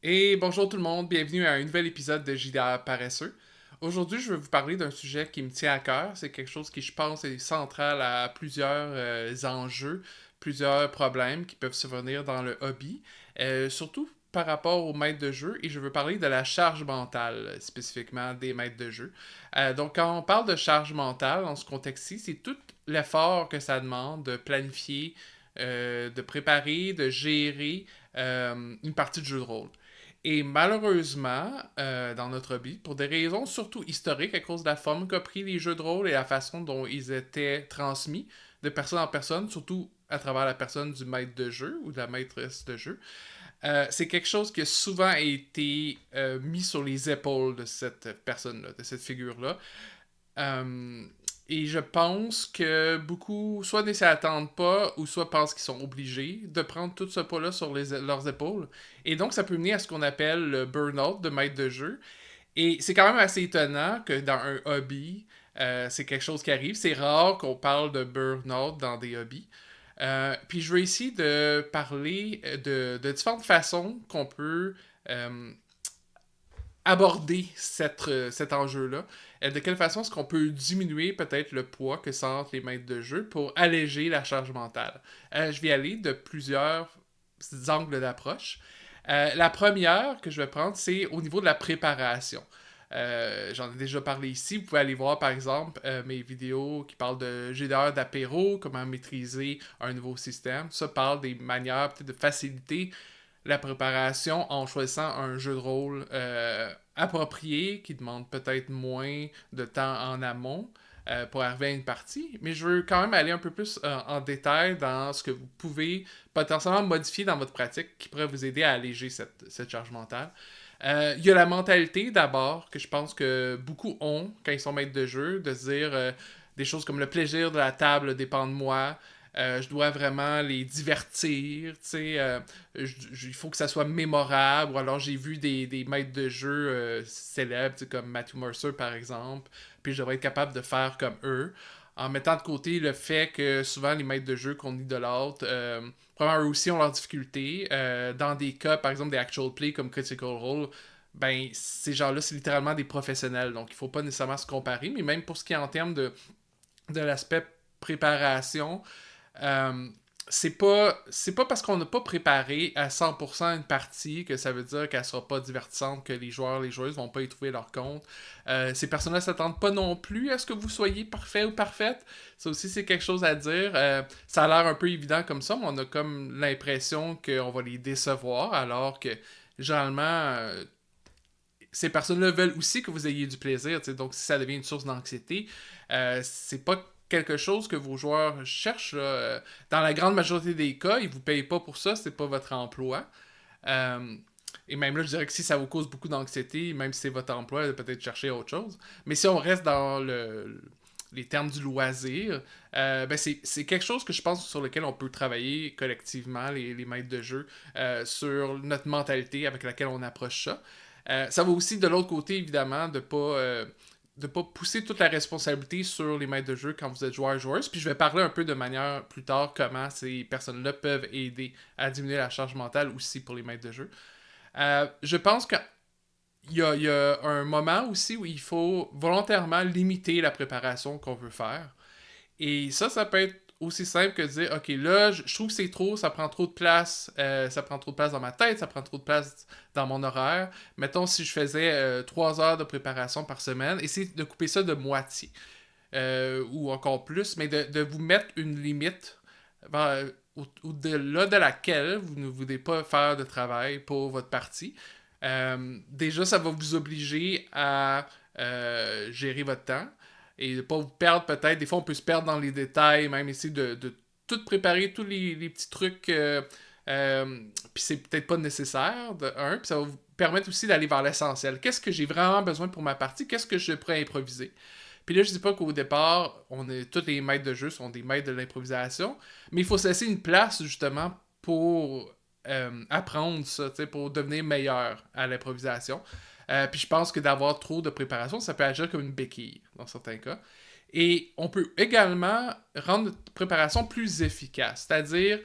Et bonjour tout le monde, bienvenue à un nouvel épisode de JDR Paresseux. Aujourd'hui, je vais vous parler d'un sujet qui me tient à cœur. C'est quelque chose qui, je pense, est central à plusieurs enjeux, plusieurs problèmes qui peuvent survenir dans le hobby, surtout par rapport aux maîtres de jeu. Et je veux parler de la charge mentale, spécifiquement des maîtres de jeu. Donc, quand on parle de charge mentale, dans ce contexte-ci, c'est tout l'effort que ça demande de planifier, de préparer, de gérer une partie de jeu de rôle. Et malheureusement, dans notre hobby, pour des raisons surtout historiques, à cause de la forme qu'a pris les jeux de rôle et la façon dont ils étaient transmis de personne en personne, surtout à travers la personne du maître de jeu ou de la maîtresse de jeu, c'est quelque chose qui a souvent été mis sur les épaules de cette personne-là, de cette figure-là. Euh, et je pense que beaucoup soit ne s'y attendent pas ou soit pensent qu'ils sont obligés de prendre tout ce poids-là sur leurs épaules. Et donc, ça peut mener à ce qu'on appelle le burn-out de maître de jeu. Et c'est quand même assez étonnant que dans un hobby, c'est quelque chose qui arrive. C'est rare qu'on parle de burn-out dans des hobbies. Puis je veux ici de parler de différentes façons qu'on peut aborder cet enjeu-là. De quelle façon est-ce qu'on peut diminuer peut-être le poids que sentent les maîtres de jeu pour alléger la charge mentale? Je vais aller de plusieurs angles d'approche. La première que je vais prendre, c'est au niveau de la préparation. J'en ai déjà parlé ici. Vous pouvez aller voir, par exemple, mes vidéos qui parlent de GDR d'apéro, comment maîtriser un nouveau système. Ça parle des manières peut-être de faciliter la préparation en choisissant un jeu de rôle approprié qui demande peut-être moins de temps en amont pour arriver à une partie. Mais je veux quand même aller un peu plus en détail dans ce que vous pouvez potentiellement modifier dans votre pratique qui pourrait vous aider à alléger cette charge mentale. Il y a la mentalité d'abord que je pense que beaucoup ont quand ils sont maîtres de jeu, de se dire des choses comme le plaisir de la table dépend de moi. Je dois vraiment les divertir, tu sais, il faut que ça soit mémorable. Ou alors j'ai vu des maîtres de jeu célèbres, comme Matthew Mercer par exemple, puis je devrais être capable de faire comme eux, en mettant de côté le fait que souvent les maîtres de jeu qu'on idolâtre, probablement eux aussi ont leurs difficultés. Dans des cas, par exemple, des actual play comme Critical Role, ben ces gens-là, c'est littéralement des professionnels, donc il faut pas nécessairement se comparer, mais même pour ce qui est en termes de l'aspect préparation, euh, c'est pas parce qu'on n'a pas préparé à 100% une partie que ça veut dire qu'elle sera pas divertissante, que les joueurs, les joueuses vont pas y trouver leur compte. Ces personnes-là s'attendent pas non plus à ce que vous soyez parfait ou parfaite. Ça aussi, c'est quelque chose à dire. Ça a l'air un peu évident comme ça, mais on a comme l'impression qu'on va les décevoir, alors que généralement, ces personnes-là veulent aussi que vous ayez du plaisir. T'sais. Donc, si ça devient une source d'anxiété, c'est pas quelque chose que vos joueurs cherchent. Là. Dans la grande majorité des cas, ils vous payent pas pour ça, c'est pas votre emploi. Euh, et même là, je dirais que si ça vous cause beaucoup d'anxiété, même si c'est votre emploi, peut-être chercher autre chose. Mais si on reste dans les termes du loisir, ben c'est quelque chose que je pense sur lequel on peut travailler collectivement, les maîtres de jeu, sur notre mentalité avec laquelle on approche ça. Ça va aussi de l'autre côté, évidemment, de pas pousser toute la responsabilité sur les maîtres de jeu quand vous êtes joueur-joueuse. Puis je vais parler un peu de manière plus tard comment ces personnes-là peuvent aider à diminuer la charge mentale aussi pour les maîtres de jeu. Je pense qu'il y a un moment aussi où il faut volontairement limiter la préparation qu'on veut faire. Et ça peut être aussi simple que de dire, ok, là, je trouve que c'est trop, ça prend trop de place, ça prend trop de place dans ma tête, ça prend trop de place dans mon horaire. Mettons, si je faisais 3 heures de préparation par semaine, essayez de couper ça de moitié, ou encore plus, mais de vous mettre une limite au-delà de laquelle vous ne voulez pas faire de travail pour votre partie. Déjà, ça va vous obliger à gérer votre temps et de ne pas vous perdre peut-être. Des fois, on peut se perdre dans les détails, même essayer de tout préparer, tous les petits trucs. Puis c'est peut-être pas nécessaire, de un. Puis ça va vous permettre aussi d'aller vers l'essentiel. Qu'est-ce que j'ai vraiment besoin pour ma partie? Qu'est-ce que je pourrais improviser? Puis là, je dis pas qu'au départ, tous les maîtres de jeu sont des maîtres de l'improvisation, mais il faut se laisser une place justement pour apprendre ça, pour devenir meilleur à l'improvisation. Puis je pense que d'avoir trop de préparation, ça peut agir comme une béquille dans certains cas. Et on peut également rendre notre préparation plus efficace, c'est-à-dire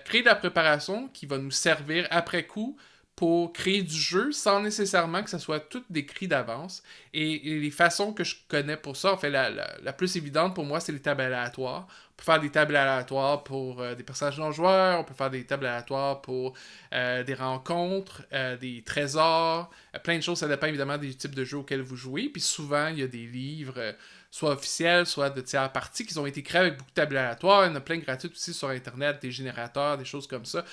créer de la préparation qui va nous servir après coup pour créer du jeu sans nécessairement que ça soit tout décrit d'avance. Et les façons que je connais pour ça, en fait, la plus évidente pour moi, c'est les tables aléatoires. On peut faire des tables aléatoires pour des personnages non-joueurs, on peut faire des tables aléatoires pour des rencontres, des trésors, plein de choses. Ça dépend évidemment des types de jeux auxquels vous jouez. Puis souvent, il y a des livres, soit officiels, soit de tiers parties, qui ont été créés avec beaucoup de tables aléatoires. Il y en a plein gratuites aussi sur Internet, des générateurs, des choses comme ça.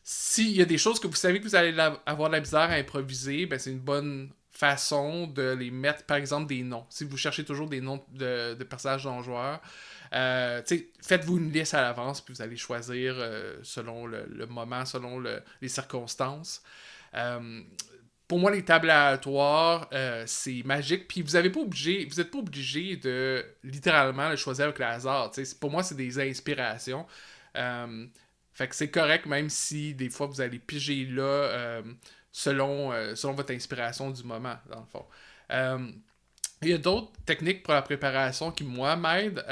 S'il y a des choses que vous savez que vous allez avoir de la misère à improviser, ben c'est une bonne façon de les mettre, par exemple, des noms. Si vous cherchez toujours des noms de personnages non-joueurs, faites-vous une liste à l'avance, puis vous allez choisir selon le moment, selon les circonstances. Euh, pour moi, les tables aléatoires, c'est magique. Puis vous n'êtes pas obligé de littéralement le choisir avec le hasard. Pour moi, c'est des inspirations. Fait que c'est correct, même si des fois vous allez piger là selon votre inspiration du moment, dans le fond. Euh, il y a d'autres techniques pour la préparation qui, moi, m'aident.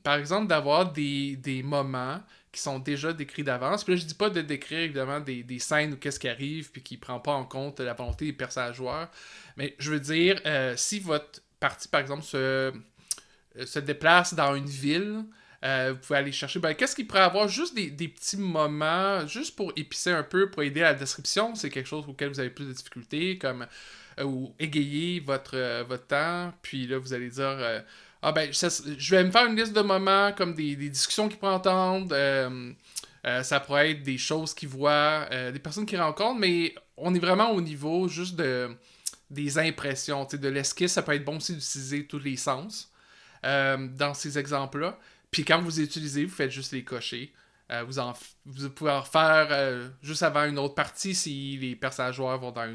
Par exemple, d'avoir des moments qui sont déjà décrits d'avance. Puis là, je dis pas de décrire, évidemment, des scènes où qu'est-ce qui arrive, puis qui prend pas en compte la volonté des personnages joueurs. Mais je veux dire, si votre partie, par exemple, se déplace dans une ville, vous pouvez aller chercher. Ben, qu'est-ce qu'il pourrait avoir juste des petits moments, juste pour épicer un peu, pour aider à la description. C'est quelque chose auquel vous avez plus de difficultés, comme ou égayer votre temps. Puis là, vous allez dire ah ben, je vais me faire une liste de moments comme des discussions qu'ils pourraient entendre. Ça pourrait être des choses qu'ils voient, des personnes qu'ils rencontrent, mais on est vraiment au niveau juste des impressions, de l'esquisse. Ça peut être bon aussi d'utiliser tous les sens dans ces exemples-là. Puis quand vous les utilisez, vous faites juste les cocher. Vous pouvez en refaire juste avant une autre partie si les personnages joueurs vont dans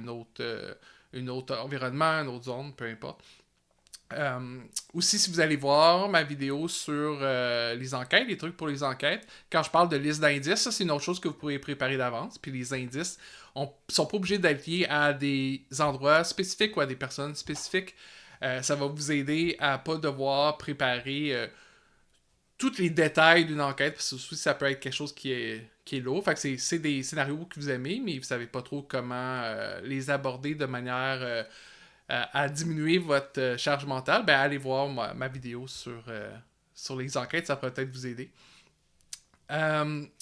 une autre environnement, une autre zone, peu importe. Aussi, si vous allez voir ma vidéo sur les enquêtes, les trucs pour les enquêtes, quand je parle de liste d'indices, ça c'est une autre chose que vous pourriez préparer d'avance. Puis les indices sont pas obligés d'être liés à des endroits spécifiques ou à des personnes spécifiques. Ça va vous aider à pas devoir préparer tous les détails d'une enquête, parce que aussi ça peut être quelque chose qui est lourd. Fait que c'est des scénarios que vous aimez, mais vous savez pas trop comment les aborder de manière à diminuer votre charge mentale. Ben allez voir ma vidéo sur les enquêtes, ça pourrait peut-être vous aider.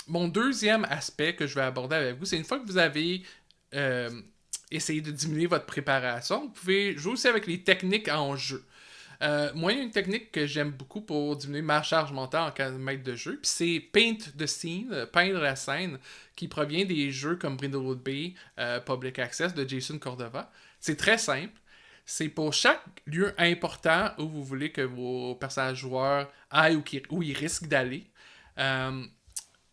Mon deuxième aspect que je vais aborder avec vous, c'est une fois que vous avez essayé de diminuer votre préparation, vous pouvez jouer aussi avec les techniques en jeu. Moi, il y a une technique que j'aime beaucoup pour diminuer ma charge mentale en cas de maître de jeu, puis c'est Paint the Scene, peindre la scène, qui provient des jeux comme Brindlewood Bay, Public Access de Jason Cordova. C'est très simple. C'est pour chaque lieu important où vous voulez que vos personnages joueurs aillent où ils risquent d'aller. Euh,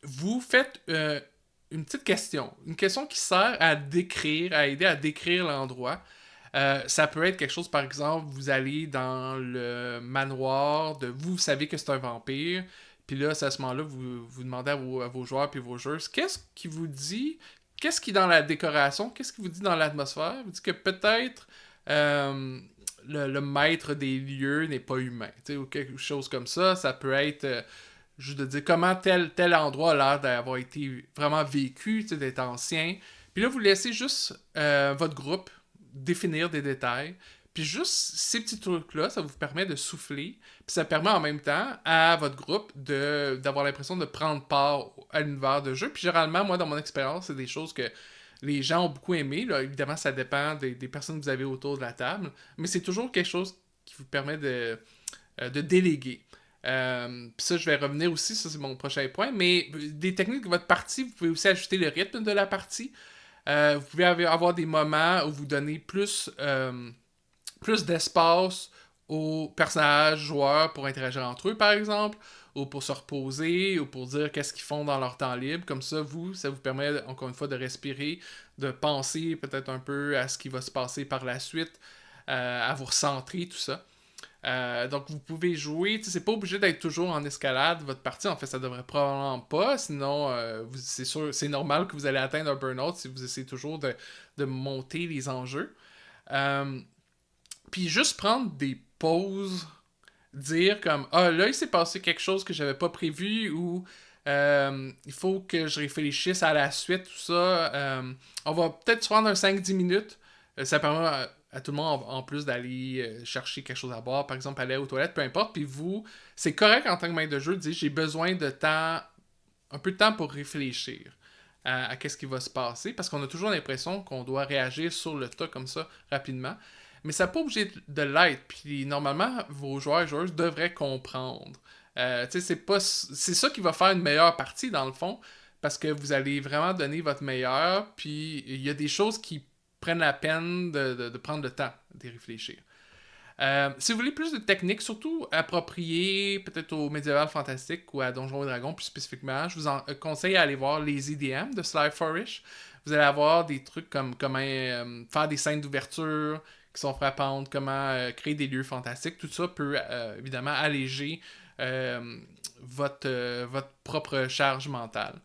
Vous faites une petite question. Une question qui sert à décrire, à aider à décrire l'endroit. Ça peut être quelque chose, par exemple, vous allez dans le manoir de vous savez que c'est un vampire, puis là, c'est à ce moment-là, vous demandez à vos joueurs puis vos joueurs, qu'est-ce qui vous dit, qu'est-ce qui dans la décoration, qu'est-ce qui vous dit dans l'atmosphère, vous dit que peut-être le maître des lieux n'est pas humain, ou quelque chose comme ça. Ça peut être juste de dire comment tel endroit a l'air d'avoir été vraiment vécu, d'être ancien. Puis là, vous laissez juste votre groupe définir des détails. Puis juste ces petits trucs-là, ça vous permet de souffler. Puis ça permet en même temps à votre groupe d'avoir l'impression de prendre part à l'univers de jeu. Puis généralement, moi, dans mon expérience, c'est des choses que les gens ont beaucoup aimé. Là. Évidemment, ça dépend des personnes que vous avez autour de la table. Mais c'est toujours quelque chose qui vous permet de déléguer. Puis ça, je vais revenir aussi, ça c'est mon prochain point. Mais des techniques de votre partie, vous pouvez aussi ajuster le rythme de la partie. Vous pouvez avoir des moments où vous donnez plus d'espace aux personnages, joueurs pour interagir entre eux, par exemple, ou pour se reposer, ou pour dire qu'est-ce qu'ils font dans leur temps libre. Comme ça, ça vous permet, encore une fois, de respirer, de penser peut-être un peu à ce qui va se passer par la suite, à vous recentrer, tout ça. Donc vous pouvez jouer, c'est pas obligé d'être toujours en escalade votre partie, en fait ça devrait probablement pas, sinon c'est sûr, c'est normal que vous allez atteindre un burn-out si vous essayez toujours de monter les enjeux. Puis juste prendre des pauses, dire comme ah là il s'est passé quelque chose que j'avais pas prévu ou Il faut que je réfléchisse à la suite, tout ça. On va peut-être se prendre un 5-10 minutes. Ça permet à tout le monde, en plus, d'aller chercher quelque chose à boire, par exemple, aller aux toilettes, peu importe. Puis vous, c'est correct en tant que maître de jeu de dire j'ai besoin de temps, un peu de temps pour réfléchir à qu'est-ce qui va se passer, parce qu'on a toujours l'impression qu'on doit réagir sur le tas comme ça rapidement. Mais ça n'a pas obligé de l'être. Puis normalement, vos joueurs et joueuses devraient comprendre. C'est ça qui va faire une meilleure partie dans le fond, parce que vous allez vraiment donner votre meilleur, puis il y a des choses qui prennent la peine de prendre le temps d'y réfléchir. Si vous voulez plus de techniques, surtout appropriées peut-être au médiéval fantastique ou à Donjons et Dragons plus spécifiquement, je vous conseille à aller voir les EDM de Sly Flourish. Vous allez avoir des trucs comme comment faire des scènes d'ouverture qui sont frappantes, comment créer des lieux fantastiques. Tout ça peut évidemment alléger votre propre charge mentale.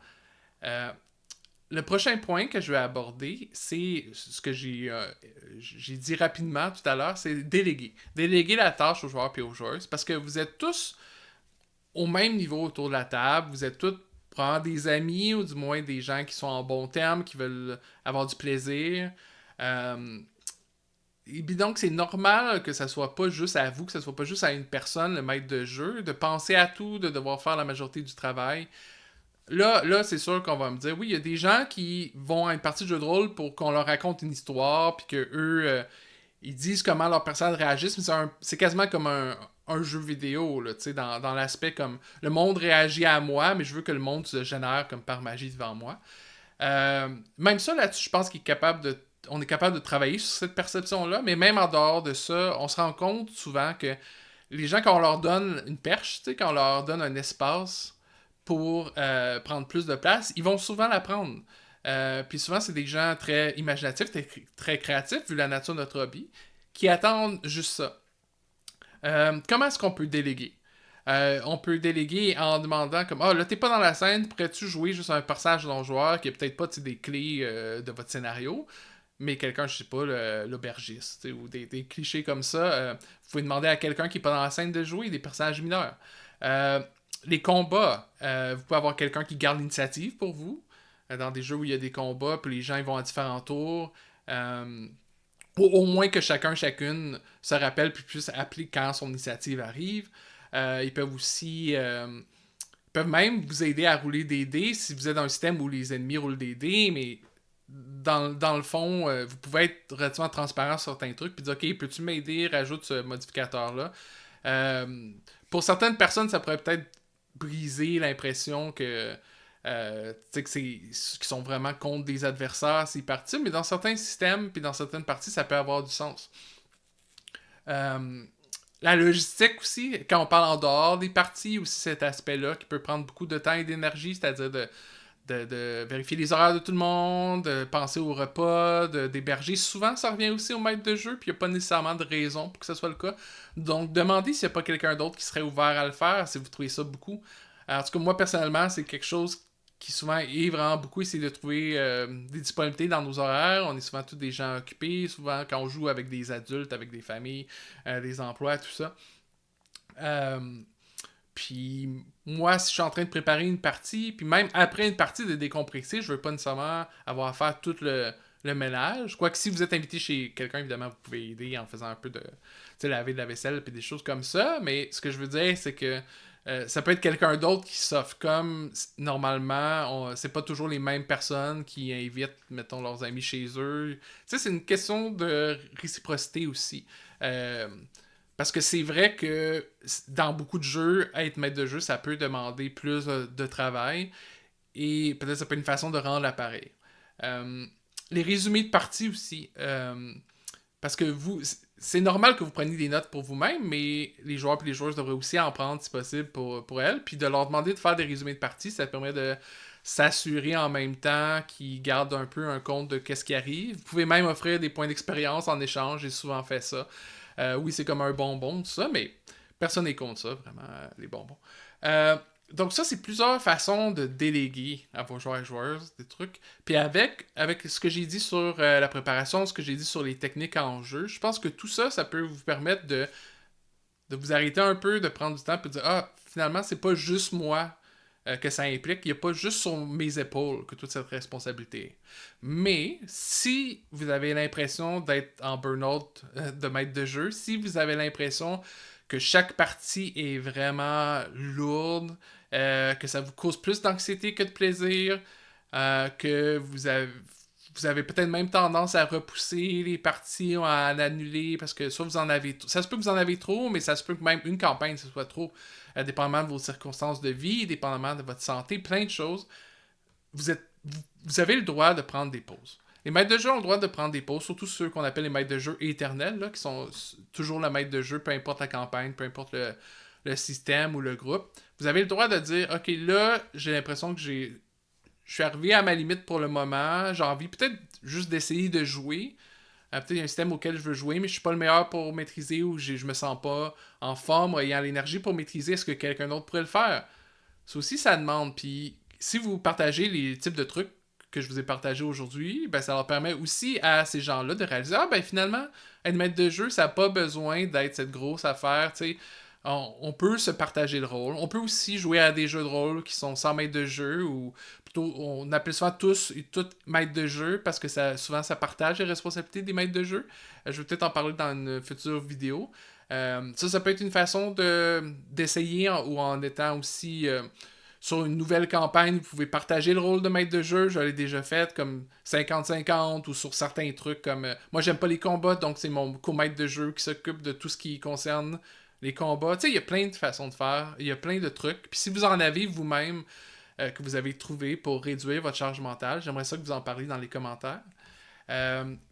Euh, le prochain point que je vais aborder, c'est ce que j'ai dit rapidement tout à l'heure, c'est déléguer. Déléguer la tâche aux joueurs et aux joueuses, parce que vous êtes tous au même niveau autour de la table, vous êtes tous probablement des amis, ou du moins des gens qui sont en bon terme, qui veulent avoir du plaisir. Et puis donc, c'est normal que ça soit pas juste à vous, que ça soit pas juste à une personne, le maître de jeu, de penser à tout, de devoir faire la majorité du travail. Là, c'est sûr qu'on va me dire, oui, il y a des gens qui vont à une partie de jeu de rôle pour qu'on leur raconte une histoire, puis que eux, ils disent comment leurs personnages réagissent, mais c'est quasiment comme un jeu vidéo, là, tu sais, dans l'aspect comme le monde réagit à moi, mais je veux que le monde se génère comme par magie devant moi. Même ça, là-dessus, je pense on est capable de travailler sur cette perception-là, mais même en dehors de ça, on se rend compte souvent que les gens, quand on leur donne une perche, tu sais, quand on leur donne un espace pour prendre plus de place, ils vont souvent la prendre. Puis souvent, c'est des gens très imaginatifs, très créatifs, vu la nature de notre hobby, qui attendent juste ça. Comment est-ce qu'on peut déléguer? On peut déléguer en demandant comme là t'es pas dans la scène, pourrais-tu jouer juste un personnage de ton joueur qui a peut-être pas des clés de votre scénario, mais quelqu'un, je sais pas, l'aubergiste, ou des clichés comme ça. Vous pouvez demander à quelqu'un qui est pas dans la scène de jouer des personnages mineurs. Euh, les combats, vous pouvez avoir quelqu'un qui garde l'initiative pour vous. Dans des jeux où il y a des combats, puis les gens ils vont à différents tours. Euh, au moins que chacune se rappelle puis puisse appeler quand son initiative arrive. Ils peuvent aussi peuvent même vous aider à rouler des dés si vous êtes dans un système où les ennemis roulent des dés, mais dans le fond, vous pouvez être relativement transparent sur certains trucs, puis dire, OK, peux-tu m'aider, rajoute ce modificateur-là. Euh, pour certaines personnes, ça pourrait peut-être briser l'impression que qu'ils sont vraiment contre des adversaires, c'est parti, mais dans certains systèmes, puis dans certaines parties, ça peut avoir du sens. Euh, la logistique aussi, quand on parle en dehors des parties, aussi cet aspect-là qui peut prendre beaucoup de temps et d'énergie, c'est-à-dire de vérifier les horaires de tout le monde, de penser au repas, d'héberger. Souvent, ça revient aussi au maître de jeu, puis il n'y a pas nécessairement de raison pour que ce soit le cas. Donc, demandez s'il n'y a pas quelqu'un d'autre qui serait ouvert à le faire, si vous trouvez ça beaucoup. En tout cas, moi, personnellement, c'est quelque chose qui souvent est vraiment beaucoup essayer de trouver des disponibilités dans nos horaires. On est souvent tous des gens occupés, souvent quand on joue avec des adultes, avec des familles, des emplois, tout ça. Euh, Puis moi, si je suis en train de préparer une partie, puis même après une partie de décompresser, je veux pas nécessairement avoir à faire tout le ménage. Quoique si vous êtes invité chez quelqu'un, évidemment, vous pouvez aider en faisant un peu de, tu sais, laver de la vaisselle, puis des choses comme ça. Mais ce que je veux dire, c'est que ça peut être quelqu'un d'autre qui s'offre. Comme normalement, c'est pas toujours les mêmes personnes qui invitent, mettons, leurs amis chez eux. Tu sais, c'est une question de réciprocité aussi. Euh, Parce que c'est vrai que dans beaucoup de jeux, être maître de jeu, ça peut demander plus de travail. Et peut-être ça peut être une façon de rendre l'appareil. Euh, les résumés de partie aussi. Parce que c'est normal que vous preniez des notes pour vous-même, mais les joueurs et les joueuses devraient aussi en prendre si possible pour elles. Puis de leur demander de faire des résumés de partie, ça permet de s'assurer en même temps qu'ils gardent un peu un compte de qu'est-ce qui arrive. Vous pouvez même offrir des points d'expérience en échange, j'ai souvent fait ça. Oui, c'est comme un bonbon, tout ça, mais personne n'est contre ça, vraiment, les bonbons. Euh, donc ça, c'est plusieurs façons de déléguer à vos joueurs et joueuses des trucs. Puis avec ce que j'ai dit sur la préparation, ce que j'ai dit sur les techniques en jeu, je pense que tout ça, ça peut vous permettre de vous arrêter un peu, de prendre du temps, et de dire, ah, finalement, c'est pas juste moi que ça implique. Il n'y a pas juste sur mes épaules que toute cette responsabilité. Mais si vous avez l'impression d'être en burn-out de maître de jeu, si vous avez l'impression que chaque partie est vraiment lourde, que ça vous cause plus d'anxiété que de plaisir, que vous avez peut-être même tendance à repousser les parties, à l'annuler, parce que soit vous en avez... Ça se peut que vous en avez trop, mais ça se peut que même une campagne, ce soit trop, dépendamment de vos circonstances de vie, dépendamment de votre santé, plein de choses. Vous avez le droit de prendre des pauses. Les maîtres de jeu ont le droit de prendre des pauses, surtout ceux qu'on appelle les maîtres de jeu éternels, là, qui sont toujours le maître de jeu, peu importe la campagne, peu importe le système ou le groupe. Vous avez le droit de dire, ok, là, j'ai l'impression que je suis arrivé à ma limite pour le moment. J'ai envie peut-être juste d'essayer de jouer. Peut-être il y a un système auquel je veux jouer, mais je suis pas le meilleur pour maîtriser ou je me sens pas en forme ou ayant l'énergie pour maîtriser. Est-ce que quelqu'un d'autre pourrait le faire? Ça aussi, ça demande. Puis si vous partagez les types de trucs que je vous ai partagés aujourd'hui, ben, ça leur permet aussi à ces gens-là de réaliser, ah ben finalement, être maître de jeu, ça n'a pas besoin d'être cette grosse affaire, tu sais. On peut se partager le rôle. On peut aussi jouer à des jeux de rôle qui sont sans maître de jeu ou plutôt on appelle souvent tous et toutes maîtres de jeu parce que souvent ça partage les responsabilités des maîtres de jeu. Je vais peut-être en parler dans une future vidéo. Ça peut être une façon d'essayer ou en étant aussi sur une nouvelle campagne, vous pouvez partager le rôle de maître de jeu. Je l'ai déjà fait comme 50-50 ou sur certains trucs comme... moi, j'aime pas les combats, donc c'est mon co-maître de jeu qui s'occupe de tout ce qui concerne les combats. Tu sais, il y a plein de façons de faire. Il y a plein de trucs. Puis si vous en avez vous-même que vous avez trouvé pour réduire votre charge mentale, j'aimerais ça que vous en parliez dans les commentaires.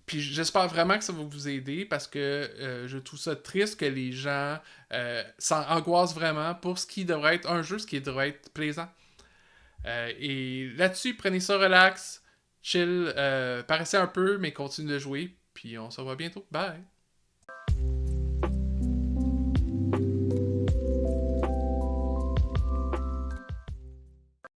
Puis j'espère vraiment que ça va vous aider parce que je trouve ça triste que les gens s'angoissent vraiment pour ce qui devrait être un jeu, ce qui devrait être plaisant. Et là-dessus, prenez ça relax, chill, paraissez un peu, mais continuez de jouer. Puis on se revoit bientôt. Bye!